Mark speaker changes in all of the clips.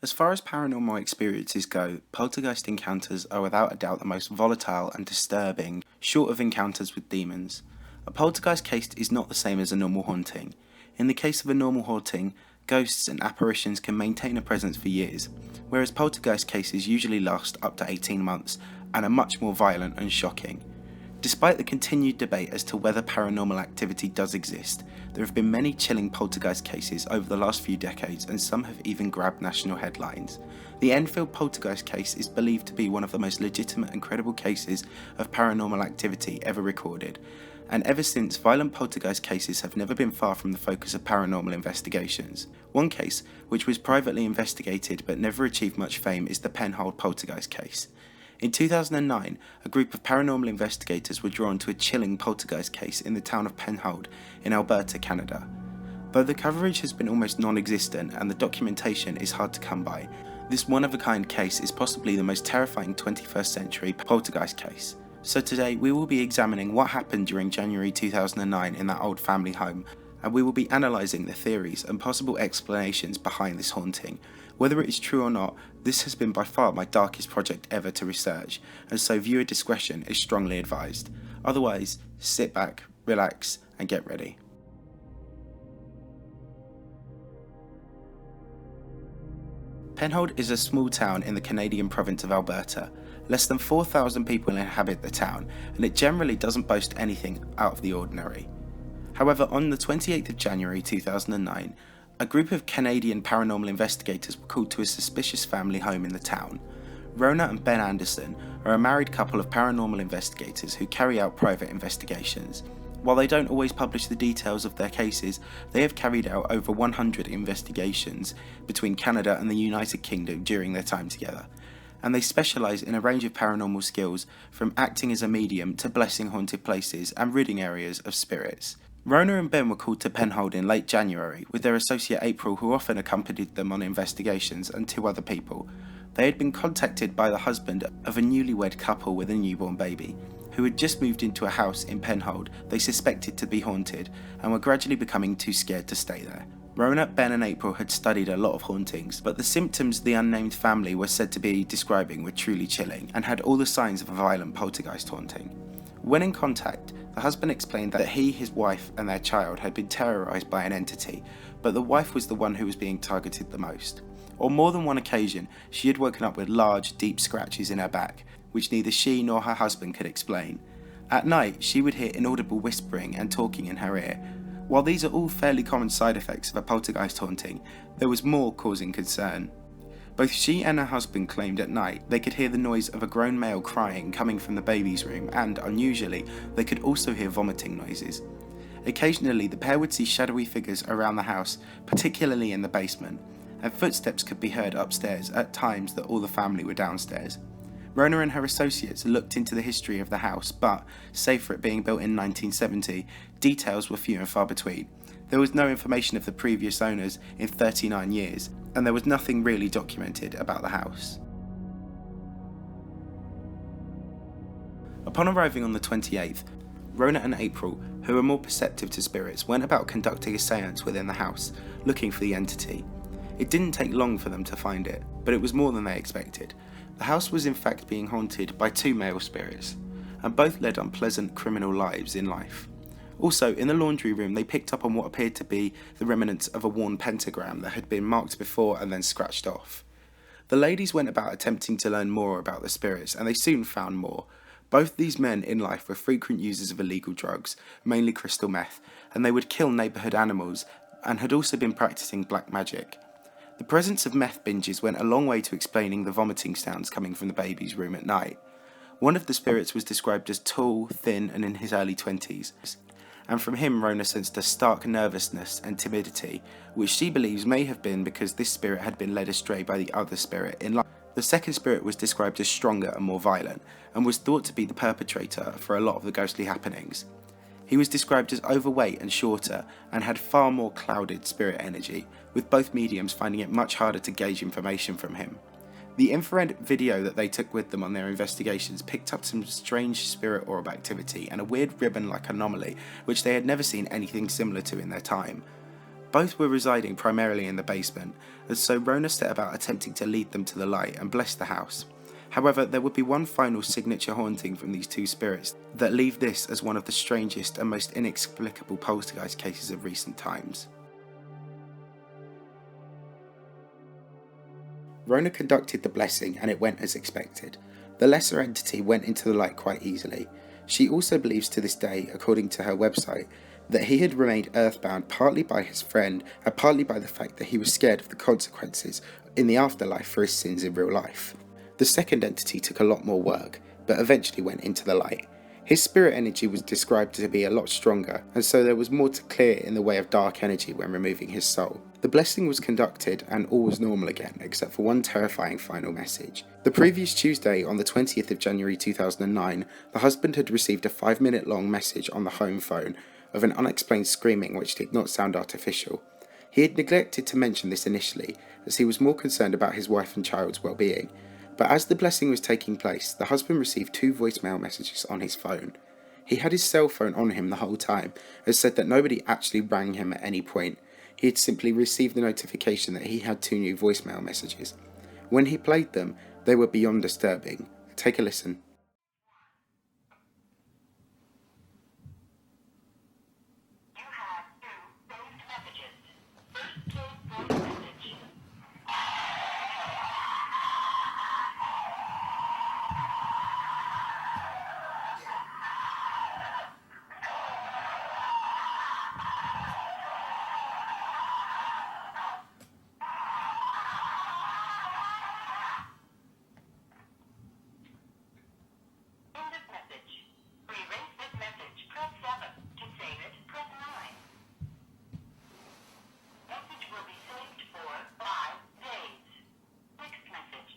Speaker 1: As far as paranormal experiences go, poltergeist encounters are without a doubt the most volatile and disturbing, short of encounters with demons. A poltergeist case is not the same as a normal haunting. In the case of a normal haunting, ghosts and apparitions can maintain a presence for years, whereas poltergeist cases usually last up to 18 months and are much more violent and shocking. Despite the continued debate as to whether paranormal activity does exist, there have been many chilling poltergeist cases over the last few decades, and some have even grabbed national headlines. The Enfield poltergeist case is believed to be one of the most legitimate and credible cases of paranormal activity ever recorded, and ever since, violent poltergeist cases have never been far from the focus of paranormal investigations. One case, which was privately investigated but never achieved much fame, is the Penhold Poltergeist case. In 2009, a group of paranormal investigators were drawn to a chilling poltergeist case in the town of Penhold in Alberta, Canada. Though the coverage has been almost non-existent and the documentation is hard to come by, this one-of-a-kind case is possibly the most terrifying 21st century poltergeist case. So today we will be examining what happened during January 2009 in that old family home, and we will be analysing the theories and possible explanations behind this haunting. Whether it is true or not, this has been by far my darkest project ever to research, and so viewer discretion is strongly advised. Otherwise, sit back, relax, and get ready. Penhold is a small town in the Canadian province of Alberta. Less than 4,000 people inhabit the town, and it generally doesn't boast anything out of the ordinary. However, on the 28th of January 2009, a group of Canadian paranormal investigators were called to a suspicious family home in the town. Rona and Ben Anderson are a married couple of paranormal investigators who carry out private investigations. While they don't always publish the details of their cases, they have carried out over 100 investigations between Canada and the United Kingdom during their time together, and they specialise in a range of paranormal skills, from acting as a medium to blessing haunted places and ridding areas of spirits. Rona and Ben were called to Penhold in late January with their associate April, who often accompanied them on investigations, and two other people. They had been contacted by the husband of a newlywed couple with a newborn baby, who had just moved into a house in Penhold they suspected to be haunted and were gradually becoming too scared to stay there. Rona, Ben and April had studied a lot of hauntings, but the symptoms the unnamed family were said to be describing were truly chilling and had all the signs of a violent poltergeist haunting. When in contact, the husband explained that he, his wife and their child had been terrorised by an entity, but the wife was the one who was being targeted the most. On more than one occasion, she had woken up with large, deep scratches in her back, which neither she nor her husband could explain. At night, she would hear inaudible whispering and talking in her ear. While these are all fairly common side effects of a poltergeist haunting, there was more causing concern. Both she and her husband claimed at night they could hear the noise of a grown male crying coming from the baby's room, and, unusually, they could also hear vomiting noises. Occasionally, the pair would see shadowy figures around the house, particularly in the basement, and footsteps could be heard upstairs at times that all the family were downstairs. Rona and her associates looked into the history of the house, but, save for it being built in 1970, details were few and far between. There was no information of the previous owners in 39 years, and there was nothing really documented about the house. Upon arriving on the 28th, Rona and April, who were more perceptive to spirits, went about conducting a séance within the house, looking for the entity. It didn't take long for them to find it, but it was more than they expected. The house was in fact being haunted by two male spirits, and both led unpleasant criminal lives in life. Also, in the laundry room, they picked up on what appeared to be the remnants of a worn pentagram that had been marked before and then scratched off. The ladies went about attempting to learn more about the spirits, and they soon found more. Both these men in life were frequent users of illegal drugs, mainly crystal meth, and they would kill neighbourhood animals, and had also been practicing black magic. The presence of meth binges went a long way to explaining the vomiting sounds coming from the baby's room at night. One of the spirits was described as tall, thin, and in his early 20s. And from him Rona sensed a stark nervousness and timidity, which she believes may have been because this spirit had been led astray by the other spirit in life. The second spirit was described as stronger and more violent, and was thought to be the perpetrator for a lot of the ghostly happenings. He was described as overweight and shorter, and had far more clouded spirit energy, with both mediums finding it much harder to gauge information from him. The infrared video that they took with them on their investigations picked up some strange spirit orb activity and a weird ribbon-like anomaly which they had never seen anything similar to in their time. Both were residing primarily in the basement, and so Rona set about attempting to lead them to the light and bless the house. However, there would be one final signature haunting from these two spirits that leave this as one of the strangest and most inexplicable poltergeist cases of recent times. Rona conducted the blessing and it went as expected. The lesser entity went into the light quite easily. She also believes to this day, according to her website, that he had remained earthbound partly by his friend and partly by the fact that he was scared of the consequences in the afterlife for his sins in real life. The second entity took a lot more work, but eventually went into the light. His spirit energy was described to be a lot stronger, and so there was more to clear in the way of dark energy when removing his soul. The blessing was conducted and all was normal again, except for one terrifying final message. The previous Tuesday, on the 20th of January 2009, the husband had received a 5-minute long message on the home phone of an unexplained screaming which did not sound artificial. He had neglected to mention this initially, as he was more concerned about his wife and child's well-being. But as the blessing was taking place, the husband received 2 voicemail messages on his phone. He had his cell phone on him the whole time, and said that nobody actually rang him at any point. He had simply received the notification that he had 2 new voicemail messages. When he played them, they were beyond disturbing. Take a listen.
Speaker 2: You have 2 saved messages. First saved voice message. End of message. Erase this message. Press 7. To save it, press 9. Message will be saved for 5 days. Next message.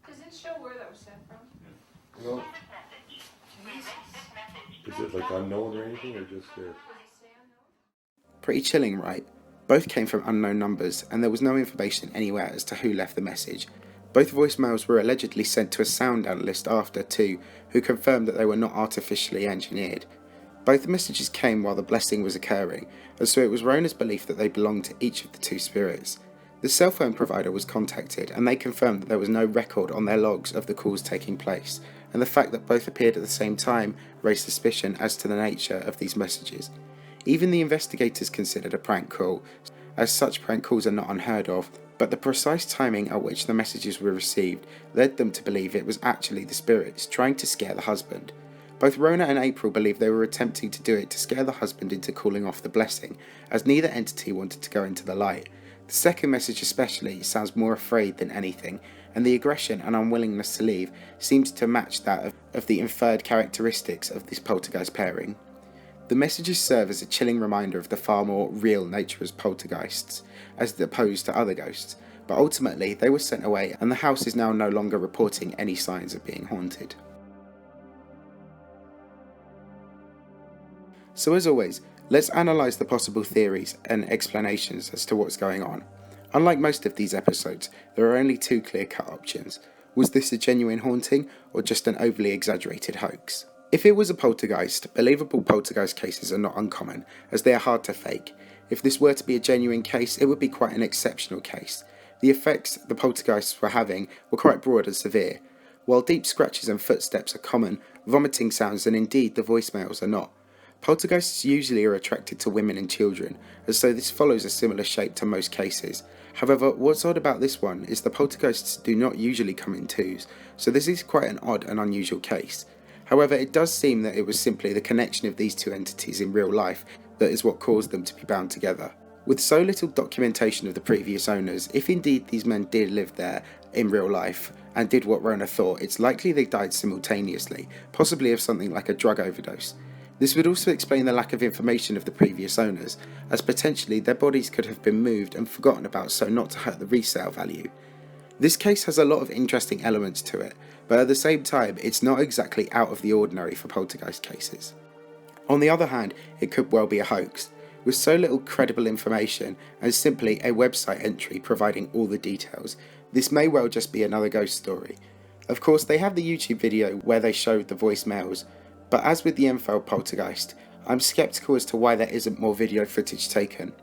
Speaker 3: Does it show where that was sent from?
Speaker 4: Well,
Speaker 2: End of message. Erase this message.
Speaker 4: is it like unknown or anything, or just
Speaker 3: Does it say unknown?
Speaker 1: Pretty chilling, right? Both came from unknown numbers, and there was no information anywhere as to who left the message. Both voicemails were allegedly sent to a sound analyst after too, who confirmed that they were not artificially engineered. Both messages came while the blessing was occurring, and so it was Rona's belief that they belonged to each of the 2 spirits. The cell phone provider was contacted, and they confirmed that there was no record on their logs of the calls taking place, and the fact that both appeared at the same time raised suspicion as to the nature of these messages. Even the investigators considered a prank call, as such prank calls are not unheard of, but the precise timing at which the messages were received led them to believe it was actually the spirits trying to scare the husband. Both Rona and April believed they were attempting to do it to scare the husband into calling off the blessing, as neither entity wanted to go into the light. The second message especially sounds more afraid than anything, and the aggression and unwillingness to leave seems to match that of the inferred characteristics of this poltergeist pairing. The messages serve as a chilling reminder of the far more real nature of poltergeists, as opposed to other ghosts, but ultimately they were sent away and the house is now no longer reporting any signs of being haunted. So as always, let's analyse the possible theories and explanations as to what's going on. Unlike most of these episodes, there are only 2 clear-cut options. Was this a genuine haunting or just an overly exaggerated hoax? If it was a poltergeist, believable poltergeist cases are not uncommon, as they are hard to fake. If this were to be a genuine case, it would be quite an exceptional case. The effects the poltergeists were having were quite broad and severe. While deep scratches and footsteps are common, vomiting sounds and indeed the voicemails are not. Poltergeists usually are attracted to women and children, and so this follows a similar shape to most cases. However, what's odd about this one is the poltergeists do not usually come in 2s, so this is quite an odd and unusual case. However, it does seem that it was simply the connection of these 2 entities in real life that is what caused them to be bound together. With so little documentation of the previous owners, if indeed these men did live there in real life and did what Rona thought, it's likely they died simultaneously, possibly of something like a drug overdose. This would also explain the lack of information of the previous owners, as potentially their bodies could have been moved and forgotten about so not to hurt the resale value. This case has a lot of interesting elements to it, but at the same time it's not exactly out of the ordinary for poltergeist cases. On the other hand, it could well be a hoax, with so little credible information and simply a website entry providing all the details. This may well just be another ghost story. Of course, they have the YouTube video where they showed the voicemails, but as with the Penhold Poltergeist, I'm skeptical as to why there isn't more video footage taken.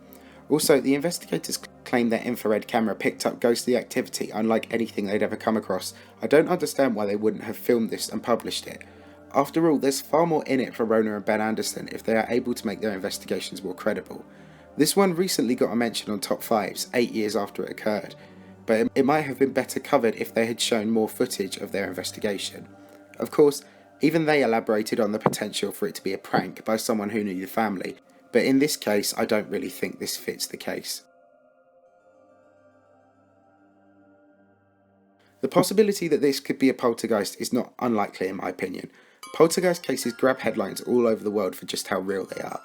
Speaker 1: Also, the investigators claim their infrared camera picked up ghostly activity unlike anything they'd ever come across. I don't understand why they wouldn't have filmed this and published it. After all, there's far more in it for Rona and Ben Anderson if they are able to make their investigations more credible. This one recently got a mention on Top 5s 8 years after it occurred, but it might have been better covered if they had shown more footage of their investigation. Of course, even they elaborated on the potential for it to be a prank by someone who knew the family, but in this case I don't really think this fits the case. The possibility that this could be a poltergeist is not unlikely in my opinion. Poltergeist cases grab headlines all over the world for just how real they are,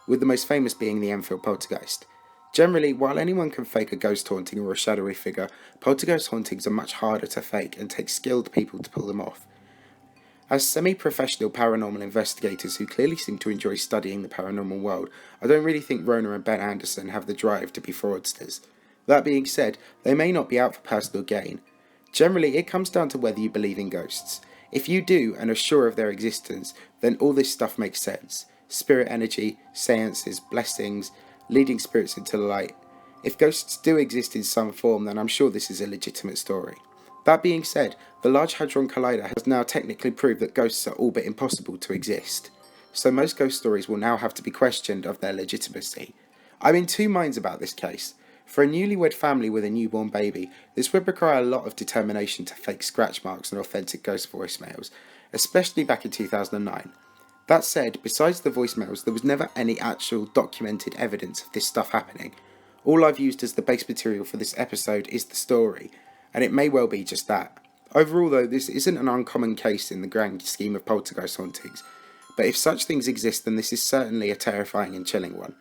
Speaker 1: with the most famous being the Penhold Poltergeist. Generally, while anyone can fake a ghost haunting or a shadowy figure, poltergeist hauntings are much harder to fake and take skilled people to pull them off. As semi-professional paranormal investigators who clearly seem to enjoy studying the paranormal world, I don't really think Rona and Ben Anderson have the drive to be fraudsters. That being said, they may not be out for personal gain. Generally, it comes down to whether you believe in ghosts. If you do and are sure of their existence, then all this stuff makes sense. Spirit energy, seances, blessings, leading spirits into the light. If ghosts do exist in some form, then I'm sure this is a legitimate story. That being said, the Large Hadron Collider has now technically proved that ghosts are all but impossible to exist. So most ghost stories will now have to be questioned of their legitimacy. I'm in two minds about this case. For a newlywed family with a newborn baby, this would require a lot of determination to fake scratch marks and authentic ghost voicemails, especially back in 2009. That said, besides the voicemails, there was never any actual documented evidence of this stuff happening. All I've used as the base material for this episode is the story, and it may well be just that. Overall though, this isn't an uncommon case in the grand scheme of poltergeist hauntings, but if such things exist then this is certainly a terrifying and chilling one.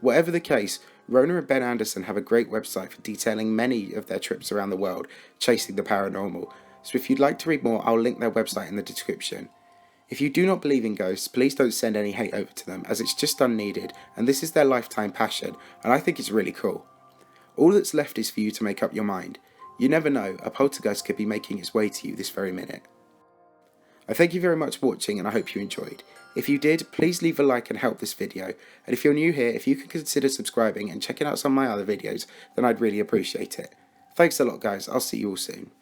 Speaker 1: Whatever the case, Rona and Ben Anderson have a great website for detailing many of their trips around the world, chasing the paranormal, so if you'd like to read more, I'll link their website in the description. If you do not believe in ghosts, please don't send any hate over to them, as it's just unneeded, and this is their lifetime passion, and I think it's really cool. All that's left is for you to make up your mind. You never know, a poltergeist could be making its way to you this very minute. I thank you very much for watching and I hope you enjoyed. If you did, please leave a like and help this video, and if you're new here, if you could consider subscribing and checking out some of my other videos, then I'd really appreciate it. Thanks a lot guys, I'll see you all soon.